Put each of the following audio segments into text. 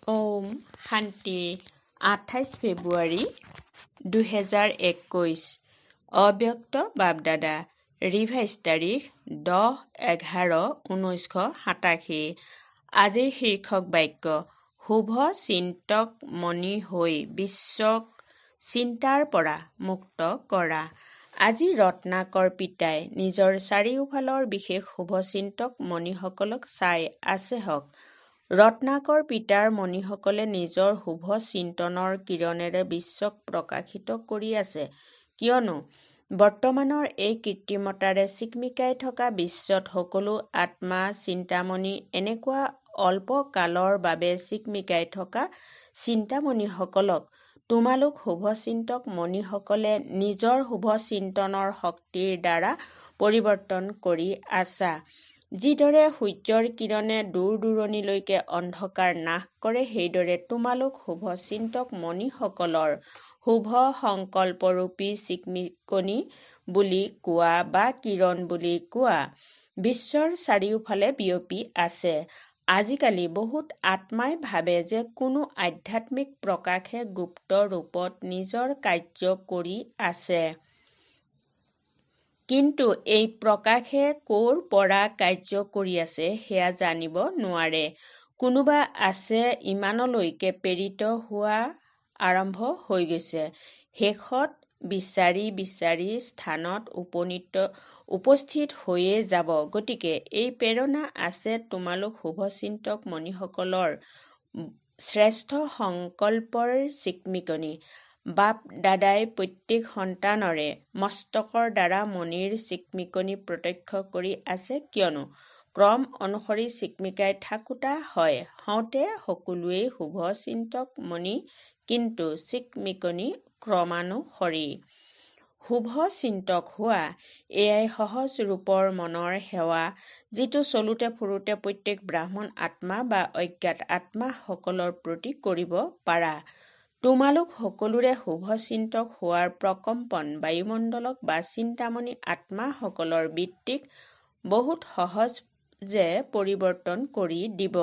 ওম শান্তি 28 ফেব্ৰুৱাৰী 2021 অব্যক্ত বাপদাদা ৰিভাইজ তাৰিখ 10-11-1987 আজিৰ শীৰ্ষক বাক্য শুভ চিন্তক মনি হৈ বিশ্বক চিন্তাৰ পৰা মুক্ত কৰা। আজি ৰত্নাকৰ পিতাই নিজৰ চাৰিওফালৰ বিশেষ শুভচিন্তক মণিসকলক চাই আছে হওক। ৰত্নাকৰ পিতাৰ মণিসকলে নিজৰ শুভ চিন্তনৰ কিৰণেৰে বিশ্বক প্ৰকাশিত কৰি আছে, কিয়নো বৰ্তমানৰ এই কৃত্ৰিমতাৰে চিকমিকাই থকা বিশ্বত সকলো আত্মা চিন্তামণি এনেকুৱা অল্প কালৰ বাবে চিকমিকাই থকা চিন্তামণিসকলক তোমালোক শুভচিন্তক মণিসকলে নিজৰ শুভ চিন্তনৰ শক্তিৰ দ্বাৰা পৰিৱৰ্তন কৰি আছা। যিদৰে সূৰ্যৰ কিৰণে দূৰ দূৰণিলৈকে অন্ধকাৰ নাশ কৰে, সেইদৰে তোমালোক শুভচিন্তক মণিসকলৰ শুভ সংকল্পৰূপী চিকমিকনি বুলি কোৱা বা কিৰণ বুলি কোৱা বিশ্বৰ চাৰিওফালে বিয়পি আছে। আজিকালি বহুত আত্মাই ভাবে যে কোনো আধ্যাত্মিক প্ৰকাশে গুপ্ত ৰূপত নিজৰ কাৰ্য কৰি আছে। কিন্তু এই প্ৰকাশে ক'ৰ পৰা কাৰ্য কৰি আছে সেয়া জানিব নোৱাৰে। কোনোবা আছে ইমানলৈকে প্ৰেৰিত হোৱা আৰম্ভ হৈ গৈছে। শেষত বিচাৰি বিচাৰি স্থানত উপস্থিত হৈয়ে যাব। গতিকে এই প্ৰেৰণা আছে তোমালোক শুভচিন্তক মণিসকলৰ শ্ৰেষ্ঠ সংকল্পৰ চিকমিকনি। বাপ দাদাই প্ৰত্যেক সন্তানৰে মস্তকৰ দ্বাৰা মণিৰ চিকমিকনি প্ৰত্যক্ষ কৰি আছে, কিয়নো ক্ৰম অনুসৰি চিকমিকাই থাকোঁতা হওঁতে সকলোৱেই শুভচিন্তক মণি, কিন্তু চিকমিকনি ক্ৰমানুসৰি। শুভ চিন্তক হোৱা এয়াই সহজ ৰূপৰ মনৰ সেৱা, যিটো চলোতে ফুৰোতে প্ৰত্যেক ব্ৰাহ্মণ আত্মা বা অজ্ঞাত আত্মাসকলৰ প্ৰতি কৰিব পাৰা। তোমালোক সকলোৰে শুভচিন্তক হোৱাৰ প্ৰকম্পন বায়ুমণ্ডলক বা চিন্তামণি আত্মাসকলৰ বৃত্তিক বহুত সহজে পৰিৱৰ্তন কৰি দিব।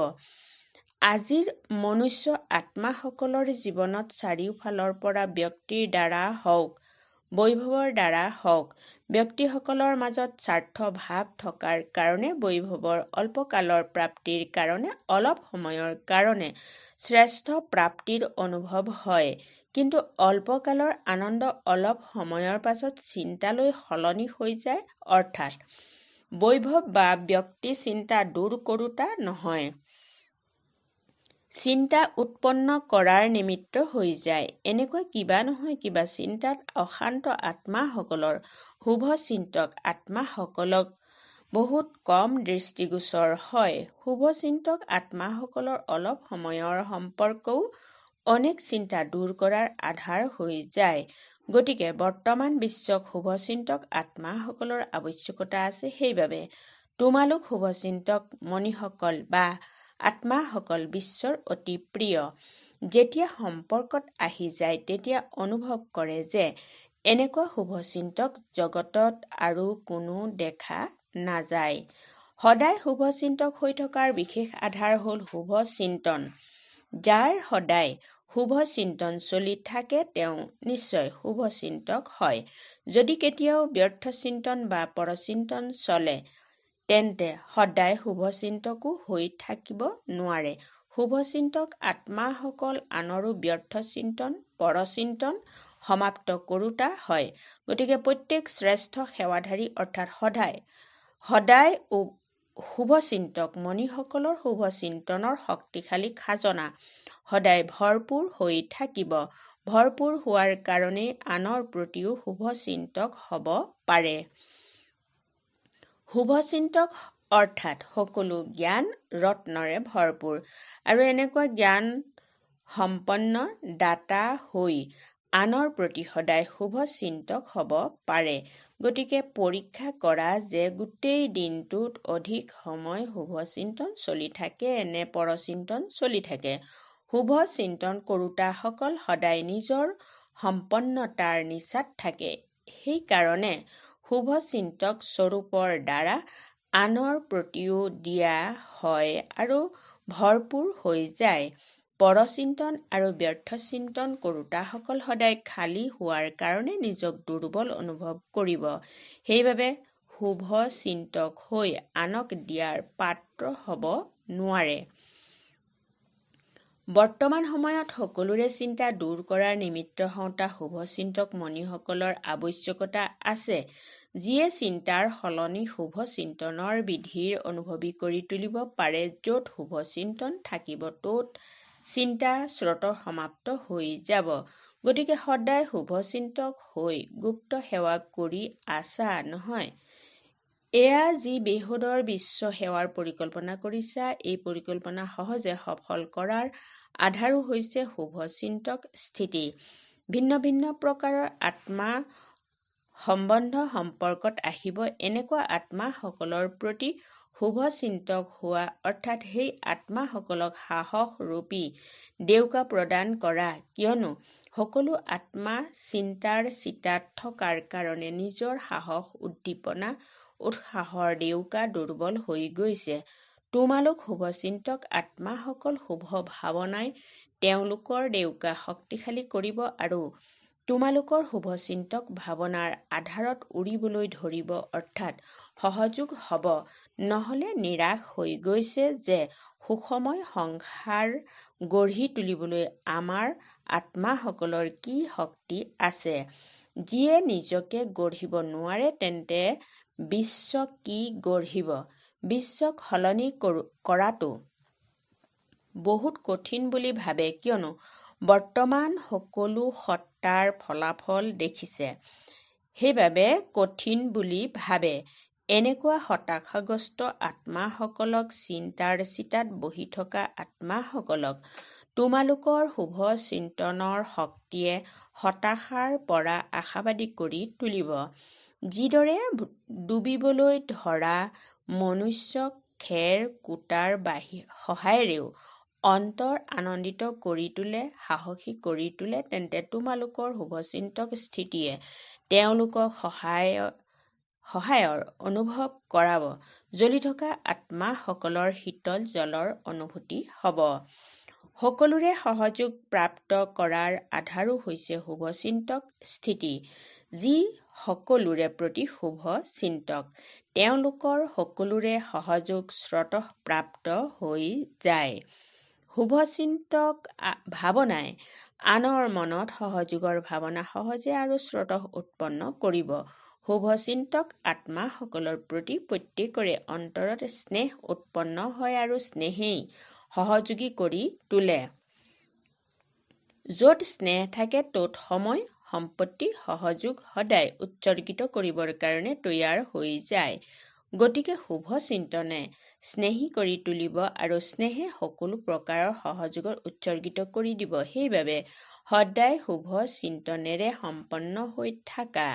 আজিৰ মনুষ্য আত্মাসকলৰ জীৱনত চাৰিওফালৰ পৰা ব্যক্তিৰ দ্বাৰা হওক, বৈভৱৰ দ্বাৰা হওক, ব্যক্তিসকলৰ মাজত স্বাৰ্থ ভাৱ থকাৰ কাৰণে বৈভৱৰ অল্পকালৰ প্ৰাপ্তিৰ কাৰণে অলপ সময়ৰ কাৰণে শ্ৰেষ্ঠ প্ৰাপ্তিৰ অনুভৱ হয়, কিন্তু অল্পকালৰ আনন্দ অলপ সময়ৰ পাছত চিন্তালৈ সলনি হৈ যায়, অৰ্থাৎ বৈভৱ বা ব্যক্তি চিন্তা দূৰ কৰোঁতা নহয়, চিন্তা উৎপন্ন কৰাৰ নিমিত্ত হৈ যায়। এনেকুৱা কিবা নহয় কিবা চিন্তাত অশান্ত আত্মাসকলৰ শুভচিন্তক আত্মাসকলক বহুত কম দৃষ্টিগোচৰ হয়। শুভচিন্তক আত্মাসকলৰ অলপ সময়ৰ সম্পৰ্কও অনেক চিন্তা দূৰ কৰাৰ আধাৰ হৈ যায়। গতিকে বৰ্তমান বিশ্বক শুভচিন্তক আত্মাসকলৰ আৱশ্যকতা আছে। সেইবাবে তোমালোক শুভচিন্তক মণিসকল বা আত্মাসকল বিশ্বৰ অতি প্ৰিয়। যেতিয়া সম্পৰ্কত আহি যায় তেতিয়া অনুভৱ কৰে যে এনেকুৱা শুভচিন্তক জগতত আৰু কোনো দেখা নাযায়। সদায় শুভচিন্তক হৈ থকাৰ বিশেষ আধাৰ হ'ল শুভ চিন্তন। যাৰ সদায় শুভ চিন্তন চলি থাকে তেওঁ নিশ্চয় শুভচিন্তক হয়। যদি কেতিয়াও ব্যৰ্থ চিন্তন বা পৰচিন্তন চলে, তেন্তে সদায় শুভচিন্তকো হৈ থাকিব নোৱাৰে। শুভচিন্তক আত্মাসকল আনৰো ব্যৰ্থ চিন্তন, পৰচিন্তন সমাপ্ত কৰোঁতা হয়। গতিকে প্ৰত্যেক শ্ৰেষ্ঠ সেৱাধাৰী অৰ্থাৎ সদায় শুভচিন্তক মণিসকলৰ শুভচিন্তনৰ শক্তিশালী খাজনা সদায় ভৰপূৰ হৈ থাকিব। ভৰপূৰ হোৱাৰ কাৰণেই আনৰ প্ৰতিও শুভচিন্তক হ'ব পাৰে। শুভচিন্তক অৰ্থাৎ সকলো জ্ঞান ৰত্নৰে ভৰপূৰ আৰু এনেকুৱা জ্ঞান সম্পন্ন দাতা হৈ আনৰ প্ৰতি সদায় শুভচিন্তক হ'ব পাৰে। গতিকে পৰীক্ষা কৰা যে গোটেই দিনটোত অধিক সময় শুভচিন্তন চলি থাকে নে পৰচিন্তন চলি থাকে। শুভ চিন্তন কৰোঁতাসকল সদায় নিজৰ সম্পন্নতাৰ নিচাত থাকে। সেইকাৰণে শুভচিন্তক স্বৰূপৰ দ্বাৰা আনৰ প্ৰতিও দিয়া হয় আৰু ভৰপূৰ হৈ যায়। পৰচিন্তন আৰু ব্যৰ্থ চিন্তন কৰোঁতাসকল সদায় খালী হোৱাৰ কাৰণে নিজক দুৰ্বল অনুভৱ কৰিব। সেইবাবে শুভ চিন্তক হৈ আনক দিয়াৰ পাত্ৰ হ'ব নোৱাৰে। বৰ্তমান সময়ত সকলোৰে চিন্তা দূৰ কৰাৰ নিমিত্ত হওঁতা শুভচিন্তক মণিসকলৰ আৱশ্যকতা আছে, যিয়ে চিন্তাৰ সলনি শুভ চিন্তনৰ বিধিৰ অনুভৱী কৰি তুলিব পাৰে। য'ত শুভচিন্তন থাকিব ত'ত চিন্তা স্ৰোত সমাপ্ত হৈ যাব। গতিকে সদায় শুভচিন্তক হৈ গুপ্ত সেৱা কৰি আছা নহয়। এয়া যি বেহুদৰ বিশ্ব সেৱাৰ পৰিকল্পনা কৰিছা, এই পৰিকল্পনা সহজে সফল কৰাৰ আধাৰো হৈছে শুভচিন্তক স্থিতি। ভিন্ন ভিন্ন প্ৰকাৰৰ আত্মা সম্বন্ধ সম্পৰ্কত আহিব। এনেকুৱা আত্মাসকলৰ প্ৰতি শুভচিন্তক হোৱা অৰ্থাৎ সেই আত্মাসকলক সাহস ৰূপী ডেউকা প্ৰদান কৰা। কিয়নো সকলো আত্মা চিন্তাৰ চিতাত থকাৰ কাৰণে নিজৰ সাহস উদ্দীপনা উৎসাহৰ ডেউকা দুৰ্বল হৈ গৈছে। তোমালোক শুভচিন্তক আত্মাসকল শুভ ভাৱনাই তেওঁলোকৰ ডেউকা শক্তিশালী কৰিব আৰু তোমালোকৰ শুভচিন্তক ভাৱনাৰ আধাৰত উৰিবলৈ ধৰিব অৰ্থাৎ সহযোগ হ'ব। নহ'লে নিৰাশ হৈ গৈছে যে সুখময় সংসাৰ গঢ়ি তুলিবলৈ আমাৰ আত্মাসকলৰ কি শক্তি আছে। যিয়ে নিজকে গঢ়িব নোৱাৰে তেন্তে বিশ্বক কি গঢ়িব। বিশ্বক সলনি কৰাটো বহুত কঠিন বুলি ভাবে, কিয়নো বৰ্তমান সকলো সত্তাৰ ফলাফল দেখিছে, সেইবাবে কঠিন বুলি ভাবে। এনেকুৱা হতাশাগ্ৰস্ত আত্মাসকলক, চিন্তাৰ চিতাত বহি থকা আত্মাসকলক তোমালোকৰ শুভ চিন্তনৰ শক্তিয়ে হতাশাৰ পৰা আশাবাদী কৰি তুলিব। যিদৰে ডুবিবলৈ ধৰা মনুষ্যক খেৰ কুটাৰ সহায়েৰেও অন্তৰ আনন্দিত কৰি তোলে, সাহসী কৰি তোলে, তেন্তে তোমালোকৰ শুভচিন্তক স্থিতিয়ে তেওঁলোকক সহায়ৰ অনুভৱ কৰাব। জ্বলি থকা আত্মাসকলৰ শীতল জলৰ অনুভূতি হ'ব। সকলোৰে সহযোগ প্ৰাপ্ত কৰাৰ আধাৰো হৈছে শুভচিন্তক স্থিতি। যি সকলোৰে প্ৰতি শুভ চিন্তক, তেওঁলোকৰ সকলোৰে সহযোগ স্ৰোতঃপ্ৰাপ্ত হৈ যায়। শুভচিন্তক ভাৱনাই আনৰ মনত সহযোগৰ ভাৱনা সহজে আৰু স্ৰোতঃ উৎপন্ন কৰিব। শুভচিন্তক আত্মাসকলৰ প্ৰতি প্ৰত্যেকৰে অন্তৰত স্নেহ উৎপন্ন হয় আৰু স্নেহেই সহযোগী কৰি তোলে। য'ত স্নেহ থাকে ত'ত সময় সম্পত্তি সহযোগ সদায় উৎসৰ্গিত কৰিবৰ কাৰণে তৈয়াৰ হৈ যায়। গতিকে শুভ চিন্তনে স্নেহী কৰি তুলিব আৰু স্নেহে সকলো প্ৰকাৰৰ সহযোগৰ উৎসৰ্গিত কৰি দিব। সেইবাবে সদায় শুভ চিন্তনেৰে সম্পন্ন হৈ থাকা,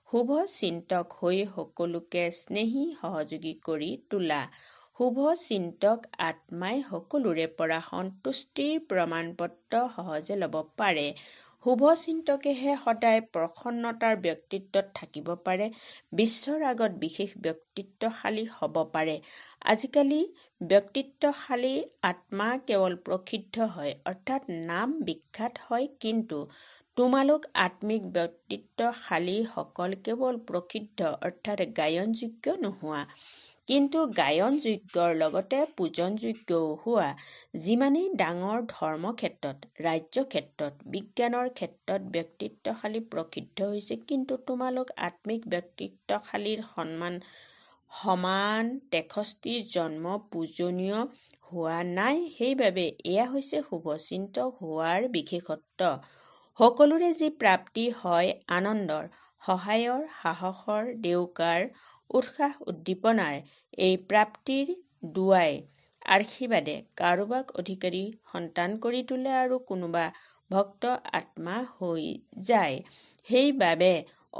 শুভ চিন্তক হৈ সকলোকে স্নেহী সহযোগী কৰি তোলা। শুভ চিন্তক আত্মাই সকলোৰে পৰা সন্তুষ্টিৰ প্ৰমাণপত্ৰ সহজে ল'ব পাৰে। শুভ চিন্তকেহে সদায় প্ৰসন্নতাৰ ব্যক্তিত্বত থাকিব পাৰে, বিশ্বৰ আগত বিশেষ ব্যক্তিত্বশালী হ'ব পাৰে। আজিকালি ব্যক্তিত্বশালী আত্মা কেৱল প্ৰসিদ্ধ হয়, অৰ্থাৎ নাম বিখ্যাত হয়, কিন্তু তোমালোক আত্মিক ব্যক্তিত্বশালী সকল কেৱল প্ৰসিদ্ধ অৰ্থাৎ গায়নযোগ্য নোহোৱা, কিন্তু গায়নযোগ্যৰ লগতে পূজনযোগ্যও হোৱা। যিমানেই ডাঙৰ ধৰ্মক্ষেত্ৰত, ৰাজ্যক্ষেত্ৰত, বিজ্ঞানৰ ক্ষেত্ৰত ব্যক্তিত্বশালী প্ৰসিদ্ধ হৈছে, কিন্তু তোমালোক আত্মিক ব্যক্তিত্বশালীৰ সমান তেখস্তি জন্ম পূজনীয় হোৱা নাই। সেইবাবে এয়া হৈছে শুভচিন্তক হোৱাৰ বিশেষত্ব। সকলোৰে যি প্ৰাপ্তি হয় আনন্দৰ, সহায়ৰ, সাহসৰ, ডেউকাৰ, উৎসাহ উদ্দীপনাৰ, এই প্ৰাপ্তিৰ দুৱাই আশীৰ্বাদে কাৰোবাক অধিকাৰী সন্তান কৰি তোলে আৰু কোনোবা ভক্ত আত্মা হৈ যায়। সেইবাবে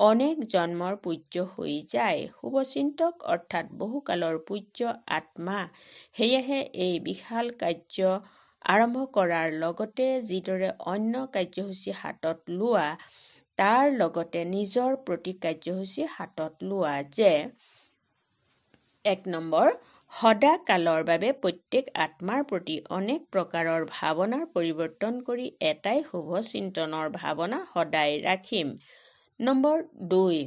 অনেক জন্মৰ পূজ্য হৈ যায়। শুভচিন্তক অৰ্থাৎ বহুকালৰ পূজ্য আত্মা। সেয়েহে এই বিশাল কাৰ্য আৰম্ভ কৰাৰ লগতে যিদৰে অন্য কাৰ্যসূচী হাতত লোৱা, তাৰ লগতে নিজৰ প্ৰতি কাৰ্যসূচী হাতত লোৱা যে 1 নম্বৰ সদাকালৰ বাবে প্ৰত্যেক আত্মাৰ প্ৰতি অনেক প্ৰকাৰৰ ভাৱনাৰ পৰিৱৰ্তন কৰি এটাই শুভ চিন্তনৰ ভাৱনা সদায় ৰাখিম। নম্বৰ 2,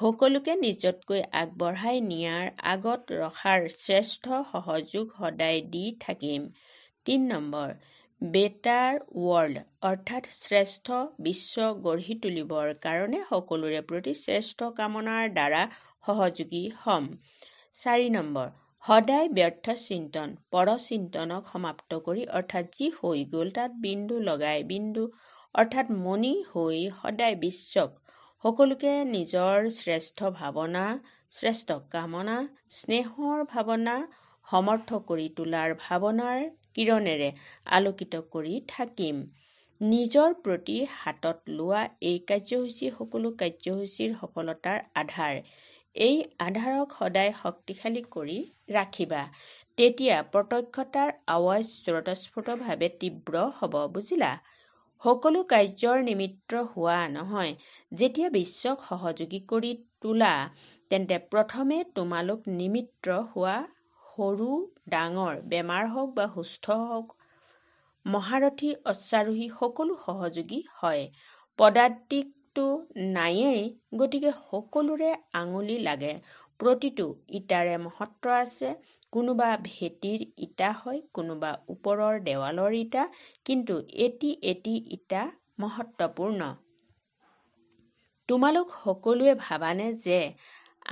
সকলোকে নিজতকৈ আগবঢ়াই নিয়াৰ আগত ৰখাৰ শ্ৰেষ্ঠ সহযোগ সদায় দি থাকিম। 3 নম্বৰ, বেটাৰ ৱৰ্ল্ড অৰ্থাৎ শ্ৰেষ্ঠ বিশ্ব গঢ়ি তুলিবৰ কাৰণে সকলোৰে প্ৰতি শ্ৰেষ্ঠ কামনাৰ দ্বাৰা সহযোগী হ'ম। 4 নম্বৰ, সদায় ব্যৰ্থ চিন্তন পৰচিন্তনক সমাপ্ত কৰি অৰ্থাৎ যি হৈ গ'ল তাত বিন্দু লগাই বিন্দু অৰ্থাৎ মনি হৈ সদায় বিশ্বক সকলোকে নিজৰ শ্ৰেষ্ঠ ভাৱনা শ্ৰেষ্ঠ কামনা স্নেহৰ ভাৱনা সমৰ্থ কৰি তোলাৰ ভাৱনাৰ কিৰণেৰে আলোকিত কৰি থাকিম। নিজৰ প্ৰতি হাতত লোৱা এই কাৰ্যসূচী সকলো কাৰ্যসূচীৰ সফলতাৰ আধাৰ। এই আধাৰক সদায় শক্তিশালী কৰি ৰাখিবা। তেতিয়া প্ৰত্যক্ষতাৰ আৱাজ স্বতঃস্ফূৰ্তভাৱে তীব্ৰ হ'ব। বুজিলা? সকলো কাৰ্যৰ নিমিত্ত হোৱা নহয়। যেতিয়া বিশ্বক সহযোগী কৰি তোলা তেন্তে প্ৰথমে তোমালোক নিমিত্ত হোৱা সৰু ডাঙৰ বেমাৰ হওক বা সুস্থ হওক মহাৰথী অশ্বাৰোহী সকলো সহযোগী হয়। পদাতিকটো নায়েই, গতিকে সকলোৰে আঙুলি লাগে। প্ৰতিটো ইটাৰে মহত্ব আছে। কোনোবা ভেটিৰ ইটা হয়, কোনোবা ওপৰৰ দেৱালৰ ইটা, কিন্তু এটি এটি ইটা মহত্বপূৰ্ণ। তোমালোক সকলোৱে ভাবানে যে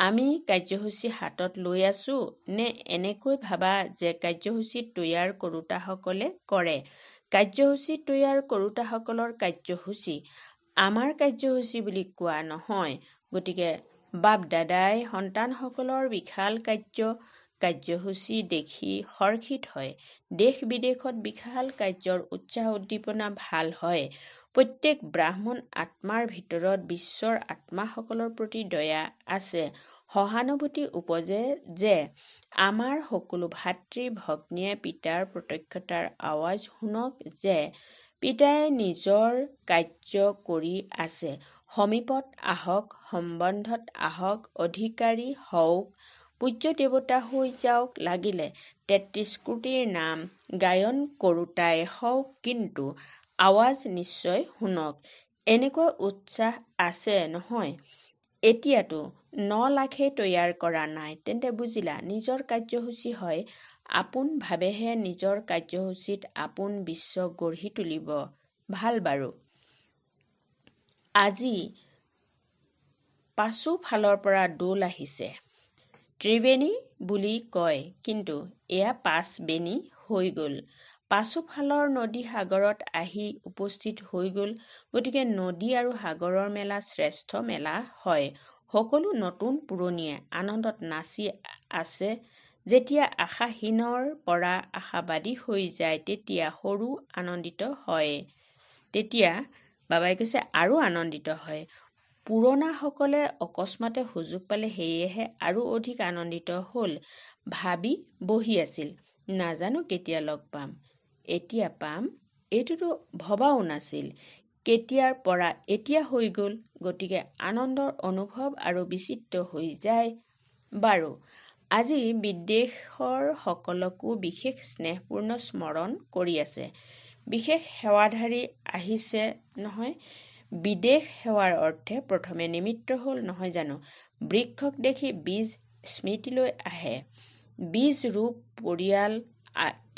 আমি কাৰ্যসূচী হাতত লৈ আছো, নে এনেকৈ ভাবা যে কাৰ্যসূচী তৈয়াৰ কৰোঁতাসকলে কৰে? কাৰ্যসূচী তৈয়াৰ কৰোঁতাসকলৰ কাৰ্যসূচী আমাৰ কাৰ্যসূচী বুলি কোৱা নহয়। গতিকে বাপ দাদাই সন্তানসকলৰ বিশাল কাৰ্যসূচী দেখি হৰ্ষিত হয়। দেশ বিদেশত বিশাল কাৰ্যৰ উৎসাহ উদ্দীপনা ভাল হয়। প্ৰত্যেক ব্ৰাহ্মণ আত্মাৰ ভিতৰত বিশ্বৰ আত্মাসকলৰ প্ৰতি দয়া আছে। সহানুভূতি উপজে যে আমাৰ সকলো ভাতৃ ভগ্নীয়ে পিতাৰ প্ৰত্যক্ষতাৰ আৱাজ শুনক যে পিতাই নিজৰ কাৰ্য কৰি আছে। সমীপত আহক, সম্বন্ধত আহক, অধিকাৰী হওক, পূজ্য দেৱতা হৈ যাওক, লাগিলে ৩৩ কোটিৰ নাম গায়ন কৰোঁতাই হওক, কিন্তু আৱাজ নিশ্চয় শুনক। এনেকুৱা উৎসাহ আছে নহয়? এতিয়াতো ৯ লাখেই তৈয়াৰ কৰা নাই। তেন্তে বুজিলা, নিজৰ কাৰ্যসূচী হয় আপোনভাৱেহে নিজৰ কাৰ্যসূচীত আপোন বিশ্ব গঢ়ি তুলিব। ভাল বাৰু। আজি পাছো ফালৰ পৰা দোল আহিছে। ত্ৰিবেণী বুলি কয়, কিন্তু এয়া ৫ বেণী হৈ গ'ল। পাছো ফালৰ নদী সাগৰত আহি উপস্থিত হৈ গ'ল। গতিকে নদী আৰু সাগৰৰ মেলা শ্ৰেষ্ঠ মেলা হয়। সকলো নতুন পুৰণিয়ে আনন্দত নাচি আছে। যেতিয়া আশাহীনৰ পৰা আশাবাদী হৈ যায় তেতিয়া সৰু আনন্দিত হয়। তেতিয়া বাবাই কৈছে আৰু আনন্দিত হয়। পুৰণাসকলে অকস্মাতে সুযোগ পালে, সেয়েহে আৰু অধিক আনন্দিত হ'ল। ভাবি বহি আছিল, নাজানো কেতিয়া লগ পাম। এতিয়া পাম এইটোতো ভবাও নাছিল। কেতিয়াৰ পৰা এতিয়া হৈ গ'ল। গতিকে আনন্দৰ অনুভৱ আৰু বিচিত্ৰ হৈ যায়। বাৰু, আজি বিদেশৰ সকলকো বিশেষ স্নেহপূৰ্ণ স্মৰণ কৰি আছে। বিশেষ সেৱাধাৰী আহিছে নহয়। বিদেশ সেৱাৰ অৰ্থে প্ৰথমে নিমিত্ত হ'ল নহয় জানো? বৃক্ষক দেখি বীজ স্মৃতিলৈ আহে। বীজ ৰূপ পৰিয়াল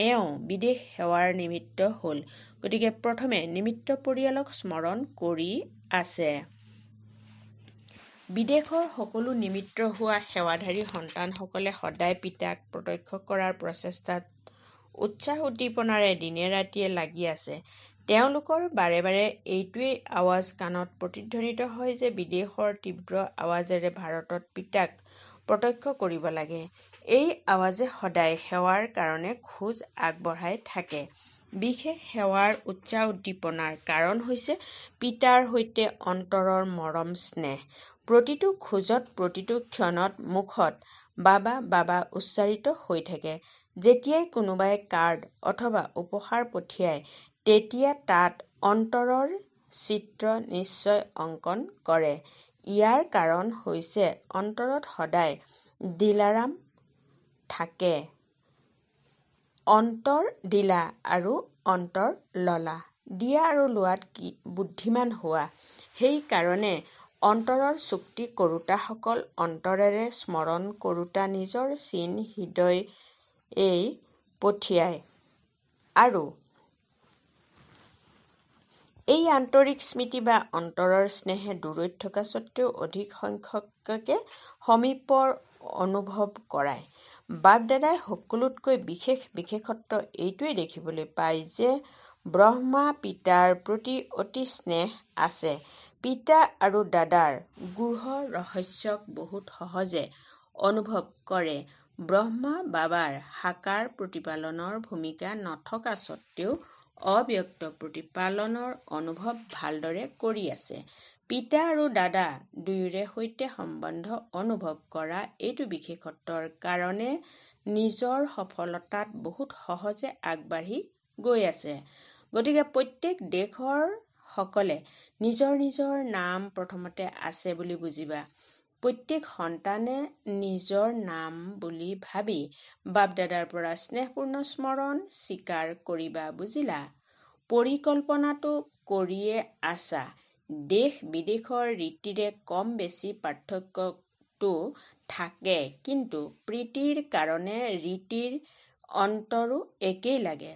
এওঁ বিদেশ সেৱাৰ নিমিত্ত হ'ল। গতিকে প্ৰথমে নিমিত্ত পৰিয়ালক স্মৰণ কৰি আছে। বিদেশৰ সকলো নিমিত্ত হোৱা সেৱাধাৰী সন্তানসকলে সদায় পিতাক প্ৰত্যক্ষ কৰাৰ প্ৰচেষ্টাত উৎসাহ উদ্দীপনাৰে দিনে ৰাতিয়ে লাগি আছে। তেওঁলোকৰ বাৰে বাৰে এইটোৱেই আৱাজ কাণত প্ৰতিধ্বনিত হয় যে বিদেশৰ তীব্ৰ আৱাজেৰে ভাৰতত পিতাক প্ৰত্যক্ষ কৰিব লাগে। এই আৱাজে সদায় সেৱাৰ কাৰণে খোজ আগবঢ়াই থাকে। বিশেষ সেৱাৰ উৎসাহ উদ্দীপনাৰ কাৰণ হৈছে পিতাৰ সৈতে অন্তৰৰ মৰম স্নেহ। প্ৰতিটো খোজত প্ৰতিটো ক্ষণত মুখত বাবা বাবা উচ্চাৰিত হৈ থাকে। যেতিয়াই কোনোবাই কাৰ্ড অথবা উপহাৰ পঠিয়ায় তেতিয়া তাত অন্তৰৰ চিত্ৰ নিশ্চয় অংকন কৰে। ইয়াৰ কাৰণ হৈছে অন্তৰত সদায় দিলাৰাম থাকে অন্তৰ দিলা আৰু অন্তৰ ললা। দিয়া আৰু লোৱাত কি বুদ্ধিমান হোৱা। সেইকাৰণে অন্তৰৰ চুক্তি কৰোঁতাসকল অন্তৰেৰে স্মৰণ কৰোঁতা নিজৰ চিন হৃদয়েই পঠিয়ায় আৰু এই আন্তৰিক স্মৃতি বা অন্তৰৰ স্নেহে দূৰৈত থকা স্বত্বেও অধিক সংখ্যকে সমীপৰ অনুভৱ কৰায়। বাপ-দাদাই সকলোতকৈ বিশেষ বিশেষত্ব এইটোৱেই দেখিবলৈ পায় যে ব্ৰহ্মা পিতাৰ প্ৰতি অতি স্নেহ আছে। পিতা আৰু দাদাৰ গূঢ় ৰহস্যক বহুত সহজে অনুভৱ কৰে। ব্ৰহ্মা বাবাৰ সাকাৰ প্ৰতিপালনৰ ভূমিকা নথকা স্বত্বেও অব্যক্ত প্ৰতিপালনৰ অনুভৱ ভালদৰে কৰি আছে। পিতা আৰু দাদা দুয়োৰে সৈতে সম্বন্ধ অনুভৱ কৰা এইটো বিশেষত্বৰ কাৰণে নিজৰ সফলতাত বহুত সহজে আগবাঢ়ি গৈ আছে। গতিকে প্ৰত্যেক দেশৰ সকলে নিজৰ নিজৰ নাম প্ৰথমতে আছে বুলি বুজিবা। প্ৰত্যেক সন্তানে নিজৰ নাম বুলি ভাবি বাপ-দাদাৰ পৰা স্নেহপূৰ্ণ স্মৰণ স্বীকাৰ কৰিবা। বুজিলা? পৰিকল্পনাটো কৰিয়ে আছা। দেশ বিদেশৰ ৰীতিৰে কম বেছি পাৰ্থক্যটো থাকে, কিন্তু প্ৰীতিৰ কাৰণে ৰীতিৰ অন্তৰো একেই লাগে।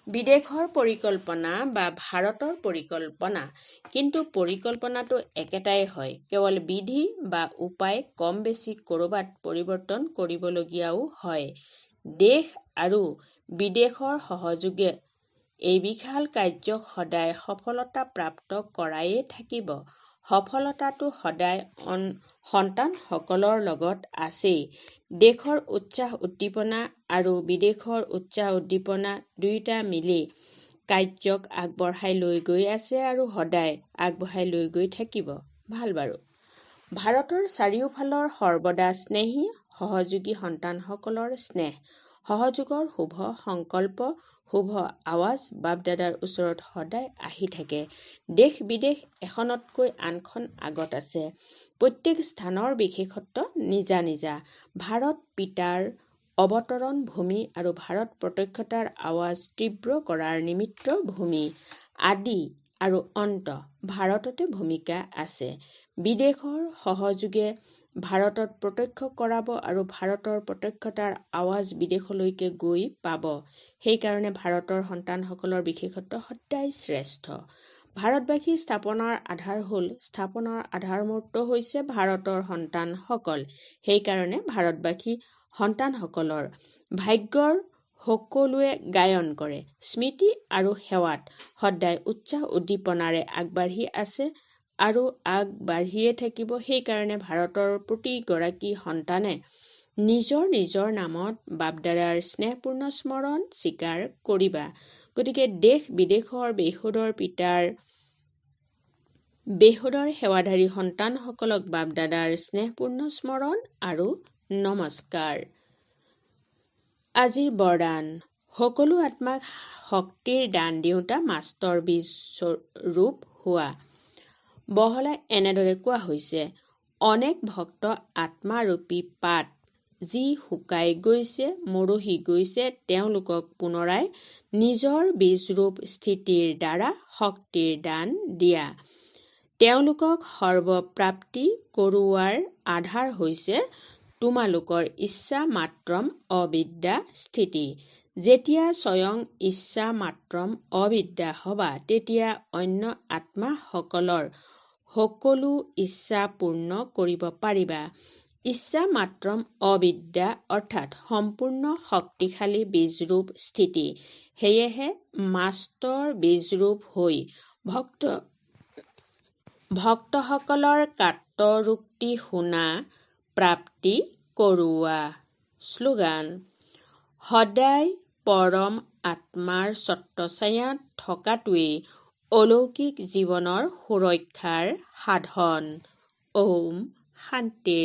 বিদেশৰ পৰিকল্পনা বা ভাৰতৰ পৰিকল্পনা, কিন্তু পৰিকল্পনাটো একেটাই হয়। কেৱল বিধি বা উপায় কম বেছি ক'ৰবাত পৰিৱৰ্তন কৰিবলগীয়াও হয়। দেশ আৰু বিদেশৰ সহযোগে এই বিশাল কাৰ্যক সদায় সফলতা প্ৰাপ্ত কৰায়েই থাকিব। সফলতাটো সদায় সন্তানসকলৰ লগত আছেই। দেশৰ উৎসাহ উদ্দীপনা আৰু বিদেশৰ উৎসাহ উদ্দীপনা দুয়োটা মিলি কাৰ্যক আগবঢ়াই লৈ গৈ আছে আৰু সদায় আগবঢ়াই লৈ গৈ থাকিব। ভাল বাৰু। ভাৰতৰ চাৰিওফালৰ সৰ্বদা স্নেহী সহযোগী সন্তানসকলৰ স্নেহ সহযোগৰ শুভ সংকল্প শুভ আৱাজ বাপ-দাদাৰ ওচৰত সদায় আহি থাকে। দেশ বিদেশ এখনতকৈ আনখন আগত আছে। প্ৰত্যেক স্থানৰ বিশেষত্ব নিজা নিজা। ভাৰত পিতাৰ অৱতৰণ ভূমি আৰু ভাৰত প্ৰত্যক্ষতাৰ আৱাজ তীব্ৰ কৰাৰ নিমিত্ত ভূমি। আদি আৰু অন্ত ভাৰততে ভূমিকা আছে। বিদেশৰ সহযোগে ভাৰতত প্ৰত্যক্ষ কৰাব আৰু ভাৰতৰ প্ৰত্যক্ষতাৰ আৱাজ বিদেশলৈকে গৈ পাব। সেইকাৰণে ভাৰতৰ সন্তানসকলৰ বিশেষত্ব সদায় শ্ৰেষ্ঠ। ভাৰতবাসী স্থাপনাৰ আধাৰ হ'ল স্থাপনাৰ আধাৰমূৰ্ত হৈছে ভাৰতৰ সন্তানসকল। সেইকাৰণে ভাৰতবাসী সন্তানসকলৰ ভাগ্যৰ সকলোৱে গায়ন কৰে। স্মৃতি আৰু সেৱাত সদায় উৎসাহ উদ্দীপনাৰে আগবাঢ়ি আছে আৰু আগবাঢ়িয়ে থাকিব। সেইকাৰণে ভাৰতৰ প্ৰতিগৰাকী সন্তানে নিজৰ নিজৰ নামত বাপ-দাদাৰ স্নেহপূৰ্ণ স্মৰণ স্বীকাৰ কৰিবা। গতিকে দেশ বিদেশৰ বেহোদৰ পিতাৰ বেহোদৰ সেৱাধাৰী সন্তানসকলক বাপ-দাদাৰ স্নেহপূৰ্ণ স্মৰণ আৰু নমস্কাৰ। আজিৰ বৰদান। সকলো আত্মাক শক্তিৰ দান দিওঁতা মাষ্টৰ বীজ ৰূপ হোৱা। বহলাই এনেদৰে কোৱা হৈছে, অনেক ভক্ত আত্মাৰূপী পাত যি শুকাই গৈছে মৰহি গৈছে, তেওঁলোকক পুনৰাই নিজৰ বীজৰূপ স্থিতিৰ দ্বাৰা শক্তিৰ দান দিয়া। তেওঁলোকক সৰ্বপ্ৰাপ্তি কৰোৱাৰ আধাৰ হৈছে তোমালোকৰ ইচ্ছা মাত্ৰম অবিদ্যা স্থিতি। যেতিয়া স্বয়ং ইচ্ছা মাত্ৰম অবিদ্যা হবা, তেতিয়া অন্য আত্মাসকলৰ সকলো ইচ্ছা পূৰ্ণ কৰিব পাৰিবা। ইচ্ছা মাত্ৰম অবিদ্যা অৰ্থাৎ সম্পূৰ্ণ শক্তিশালী বীজৰূপ স্থিতি। সেয়েহে মাষ্টৰ বীজৰূপ হৈ ভক্তসকলৰ কাত্তৰোক্তি শুনা প্ৰাপ্তি কৰোৱা। শ্লোগান: সদায় পৰম আত্মাৰ ছত্ৰছায়াত থকাটোৱেই অলৌকিক জীৱনৰ সুৰক্ষাৰ সাধন। ওম শান্তি।